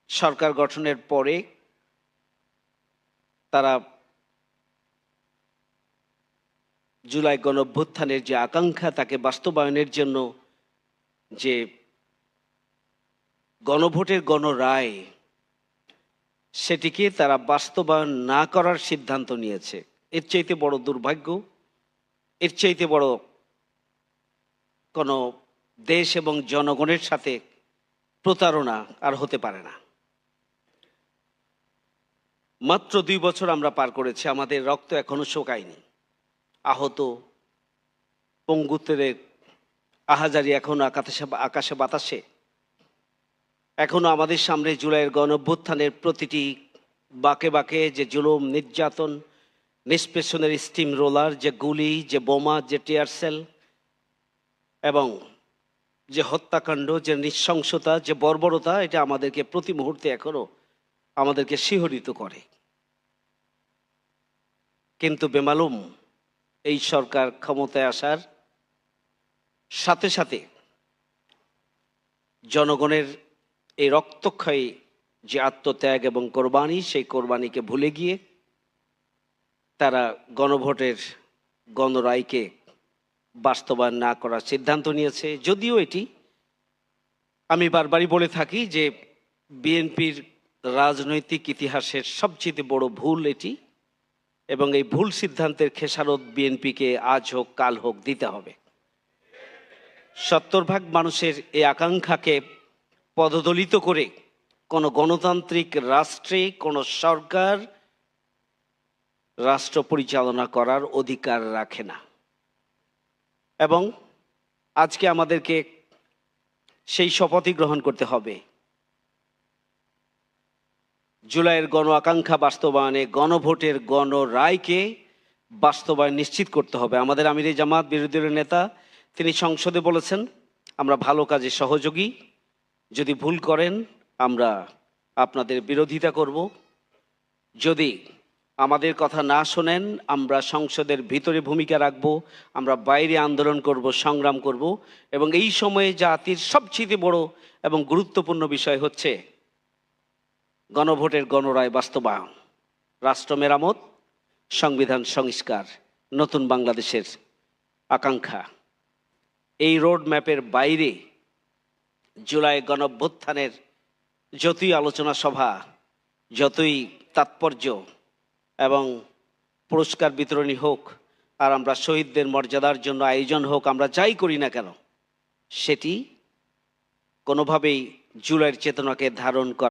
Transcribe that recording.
সরকার গঠনের পরে তারা জুলাই গণঅভ্যুত্থানের যে আকাঙ্ক্ষা তাকে বাস্তবায়নের জন্য যে গণভোটের গণরায় সেটিকে তারা বাস্তবায়ন না করার সিদ্ধান্ত নিয়েছে। এর চাইতে বড় দুর্ভাগ্য, এর চাইতে বড় কোনো দেশ এবং জনগণের সাথে প্রতারণা আর হতে পারে না। মাত্র 2 বছর আমরা পার করেছি, আমাদের রক্ত এখনো শুকায়নি। আহত, পঙ্গুত্বের আহাজারি এখনো আকাশে বাতাসে। এখনো আমাদের সামনে জুলাইয়ের গণঅভ্যুত্থানের প্রতিটি বাঁকে বাঁকে যে জুলুম, নির্যাতন, নিষ্পেষণের স্টিম রোলার, যে গুলি, যে বোমা, যে টিয়ার সেল এবং যে হত্যাকাণ্ড, যে নৃশংসতা, যে বর্বরতা, এটা আমাদেরকে প্রতি মুহূর্তে এখনো আমাদেরকে শিহরিত করে। কিন্তু বেমালুম এই সরকার ক্ষমতায় আসার সাথে সাথে জনগণের এই রক্তক্ষয়ী যে আত্মত্যাগ এবং কোরবানি, সেই কোরবানিকে ভুলে গিয়ে তারা গণভোটের গণরায়কে বাস্তবায়ন না করার সিদ্ধান্ত নিয়েছে। যদিও এটি, আমি বারবারই বলে থাকি যে বিএনপির রাজনৈতিক ইতিহাসের সবচেয়ে বড় ভুল এটি, এবং এই ভুল সিদ্ধান্তের খেসারত বিএনপিকে আজ হোক কাল হোক দিতে হবে। 70% মানুষের এই আকাঙ্ক্ষাকে পদদলিত করে কোনো গণতান্ত্রিক রাষ্ট্রে কোনো সরকার রাষ্ট্র পরিচালনা করার অধিকার রাখে না। এবং আজকে আমাদেরকে সেই শপথই গ্রহণ করতে হবে। জুলাইয়ের গণ আকাঙ্ক্ষা বাস্তবায়নে গণভোটের গণরায়কে বাস্তবায়ন নিশ্চিত করতে হবে। আমাদের আমিরে জামাত বিরোধী দলের নেতা তিনি সংসদে বলেছেন, আমরা ভালো কাজে সহযোগী, যদি ভুল করেন আমরা আপনাদের বিরোধিতা করব, যদি আমাদের কথা না শোনেন আমরা সংসদের ভিতরে ভূমিকা রাখব, আমরা বাইরে আন্দোলন করব, সংগ্রাম করব। এবং এই সময়ে জাতির সবচেয়ে বড় এবং গুরুত্বপূর্ণ বিষয় হচ্ছে গণভোটের গণরায় বাস্তবায়ন, রাষ্ট্র মেরামত, সংবিধান সংস্কার, নতুন বাংলাদেশের আকাঙ্ক্ষা। এই রোড ম্যাপের বাইরে জুলাই গণঅভ্যুত্থানের যতই আলোচনা সভা, যতই তাৎপর্য এবং পুরস্কার বিতরণী হোক, আর আমরা শহীদদের মর্যাদার জন্য আয়োজন হোক, আমরা যাই করি না কেন, সেটি কোনোভাবেই জুলাইয়ের চেতনাকে ধারণ করা